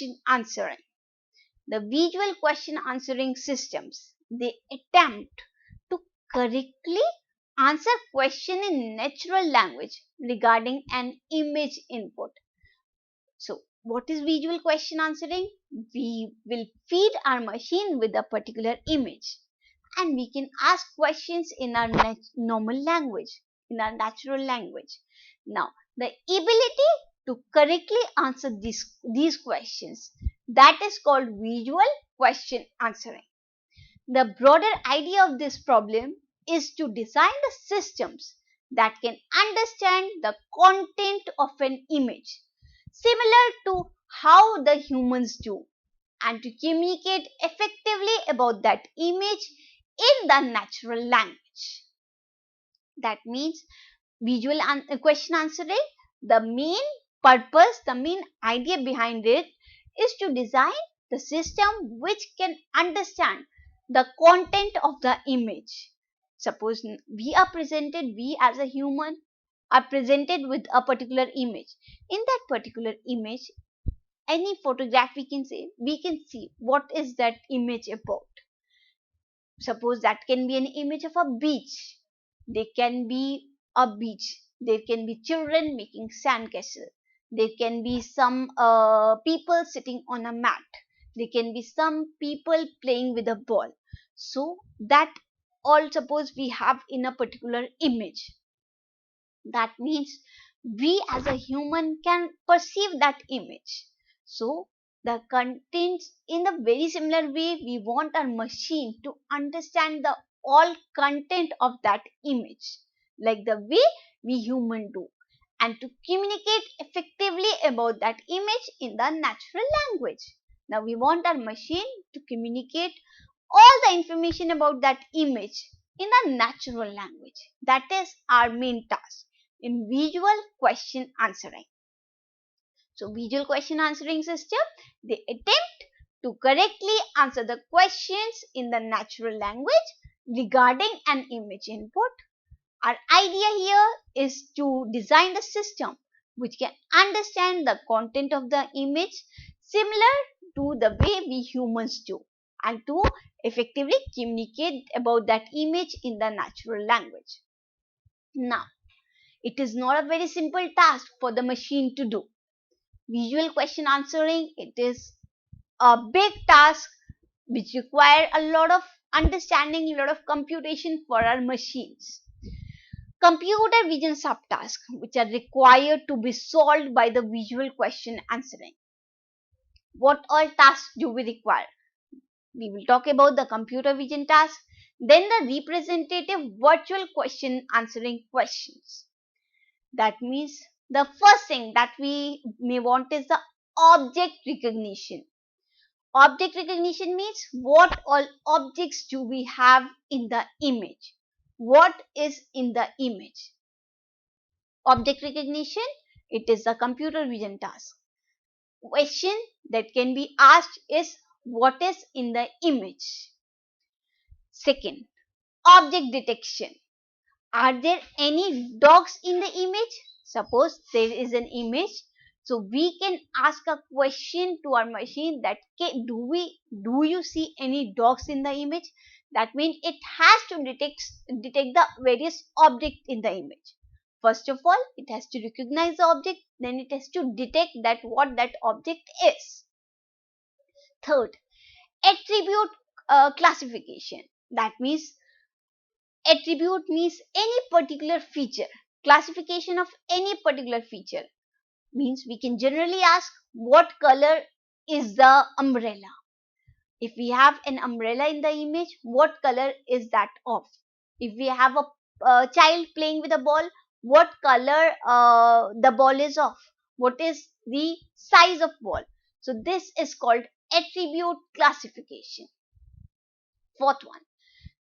question answering. The visual question answering systems, they attempt to correctly answer question in natural language regarding an image input. So what is visual question answering? We will feed our machine with a particular image and we can ask questions in our normal language, in our natural language. Now, the ability to correctly answer these questions, that is called visual question answering. The broader idea of this problem is to design the systems that can understand the content of an image, similar to how the humans do, and to communicate effectively about that image in the natural language. That means visual question answering, the main purpose, the main idea behind it is to design the system which can understand the content of the image. Suppose we as a human are presented with a particular image. In that particular image, any photograph we can see what is that image about. Suppose that can be an image of a beach. There can be a beach. There can be children making sandcastle. There can be some people sitting on a mat. There can be some people playing with a ball. So that all suppose we have in a particular image. That means we as a human can perceive that image. So the contents in a very similar way, we want our machine to understand the all content of that image like the way we human do, and to communicate effectively about that image in the natural language. Now we want our machine to communicate all the information about that image in a natural language. That is our main task in visual question answering. So visual question answering system, they attempt to correctly answer the questions in the natural language regarding an image input. Our idea here is to design the system which can understand the content of the image similar to the way we humans do, and to effectively communicate about that image in the natural language. Now, it is not a very simple task for the machine to do. Visual question answering, it is a big task which require a lot of understanding, a lot of computation for our machines. Computer vision subtasks which are required to be solved by the visual question answering. What all tasks do we require? We will talk about the computer vision task, then the representative virtual question answering questions. That means the first thing that we may want is the object recognition. Object recognition means what all objects do we have in the image? What is in the image? Object recognition, it is a computer vision task. Question that can be asked is what is in the image? Second, object detection. Are there any dogs in the image? Suppose there is an image, so we can ask a question to our machine that do you see any dogs in the image? That means it has to detect the various objects in the image. First of all, it has to recognize the object, then it has to detect that what that object is. Third, attribute classification. That means attribute means any particular feature. Classification of any particular feature means we can generally ask what color is the umbrella. If we have an umbrella in the image, what color is that of? If we have a child playing with a ball, what color the ball is of? What is the size of ball? So this is called attribute classification. Fourth one,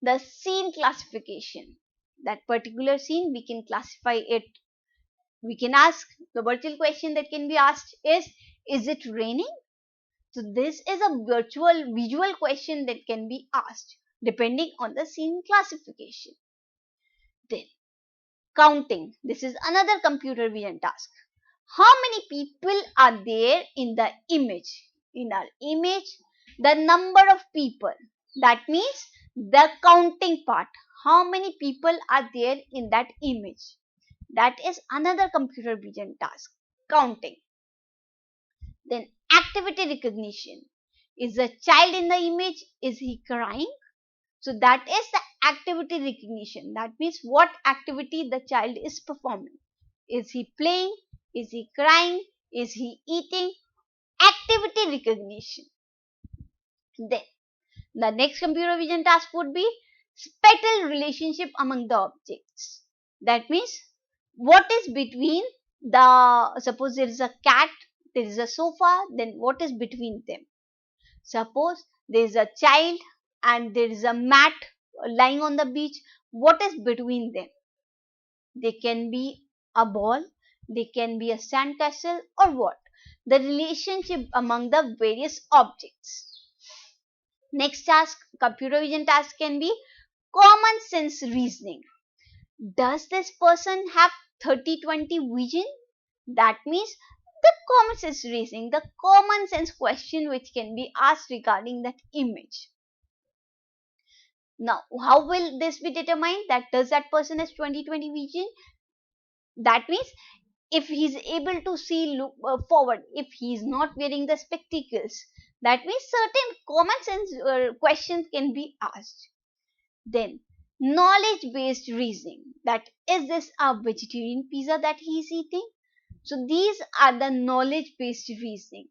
the scene classification. That particular scene, we can classify it. We can ask the virtual question that can be asked is it raining? So this is a visual question that can be asked depending on the scene classification. Then counting. This is another computer vision task. How many people are there in the image? in our image, the number of people. That means the counting part. How many people are there in that image? That is another computer vision task, counting. Then activity recognition. Is the child in the image? Is he crying? So that is the activity recognition. That means what activity the child is performing. Is he playing? Is he crying? Is he eating? Activity recognition. Then the next computer vision task would be spatial relationship among the objects. That means what is between suppose there is a cat, there is a sofa, then what is between them? Suppose there is a child and there is a mat lying on the beach. What is between them? They can be a ball, they can be a sandcastle, or what? The relationship among the various objects. Next task, computer vision task can be common sense reasoning. Does this person have 30-20 vision? That means the common sense reasoning, the common sense question which can be asked regarding that image. Now, how will this be determined? That does that person has 20-20 vision? That means if he is able to see forward, if he is not wearing the spectacles, that means certain common sense questions can be asked. Then knowledge based reasoning, that is this a vegetarian pizza that he is eating? So these are the knowledge based reasoning.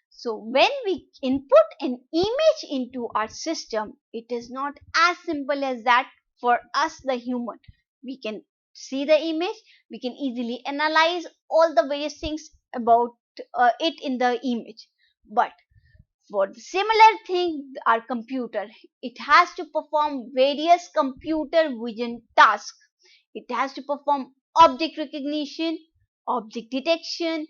So when we input an image into our system, it is not as simple as that for us the human. We can see the image, we can easily analyze all the various things about it in the image. But for the similar thing, our computer, it has to perform various computer vision tasks. It has to perform object recognition, object detection,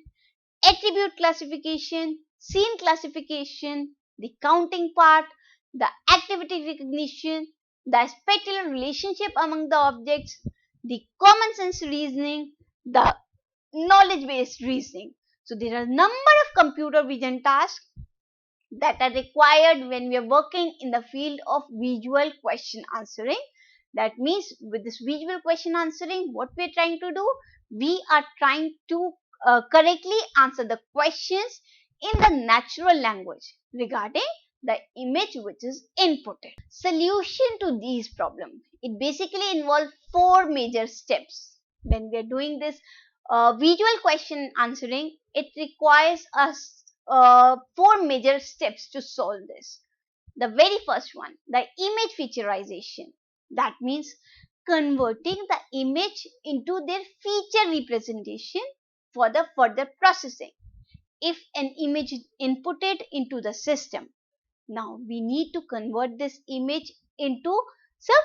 attribute classification, scene classification, the counting part, the activity recognition, the spatial relationship among the objects, the common sense reasoning, the knowledge based reasoning. So there are a number of computer vision tasks that are required when we are working in the field of visual question answering. That means with this visual question answering, what we are trying to do, we are trying to correctly answer the questions in the natural language regarding the image which is inputted. Solution to these problems. It basically involves 4 major steps. When we are doing this visual question answering, it requires us 4 major steps to solve this. The very first one, the image featureization. That means converting the image into their feature representation for the further processing. If an image is inputted into the system, now we need to convert this image into some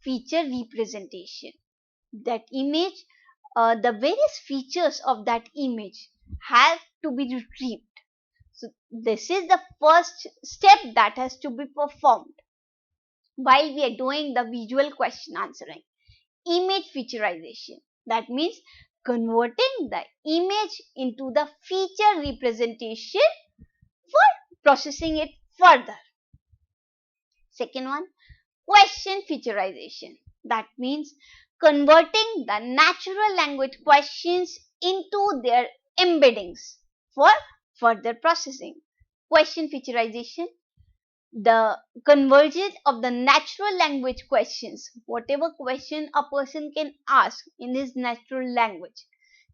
feature representation. That image, the various features of that image have to be retrieved. So this is the first step that has to be performed while we are doing the visual question answering. Image featureization. That means converting the image into the feature representation for processing it further. Second one, question featureization. That means converting the natural language questions into their embeddings for further processing. Question featureization, the conversion of the natural language questions, whatever question a person can ask in his natural language,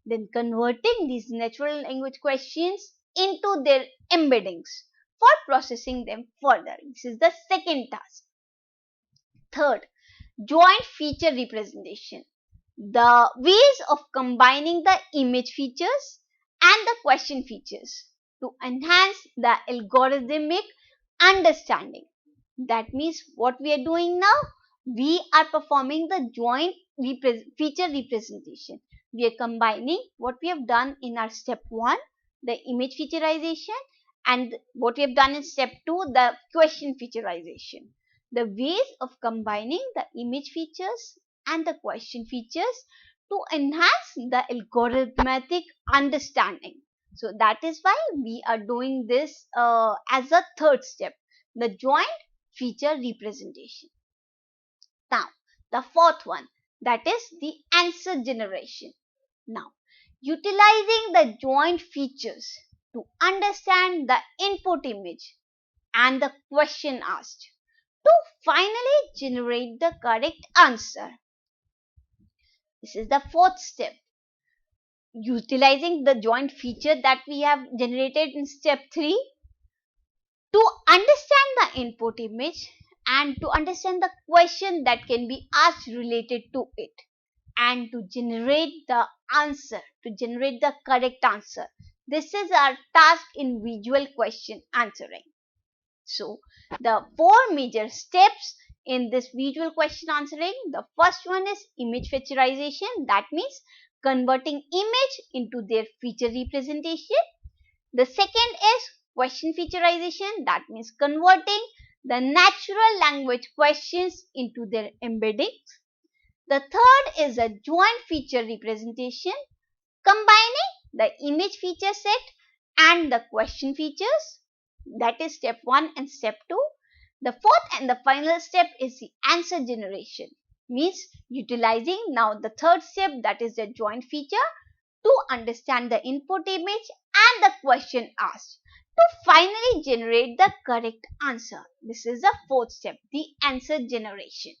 then converting these natural language questions into their embeddings for processing them further. This is the second task. Third, joint feature representation. The ways of combining the image features and the question features to enhance the algorithmic understanding. That means what we are doing now, we are performing the joint feature representation. We are combining what we have done in our step 1, the image featureization, and what we have done in step 2, the question featureization. The ways of combining the image features and the question features to enhance the algorithmic understanding. So that is why we are doing this as a third step, the joint feature representation. Now, the fourth one, that is the answer generation. Now, utilizing the joint features to understand the input image and the question asked to finally generate the correct answer. This is the fourth step. Utilizing the joint feature that we have generated in step 3 to understand the input image and to understand the question that can be asked related to it and to generate the answer, to generate the correct answer. This is our task in visual question answering. So, the four major steps in this visual question answering, the first one is image featureization, that means converting image into their feature representation. The second is question featureization, that means converting the natural language questions into their embeddings. The third is a joint feature representation, combining the image feature set and the question features. That is step 1 and step 2. The fourth and the final step is the answer generation, means utilizing now the third step, that is the joint feature, to understand the input image and the question asked to finally generate the correct answer. This is the fourth step, the answer generation.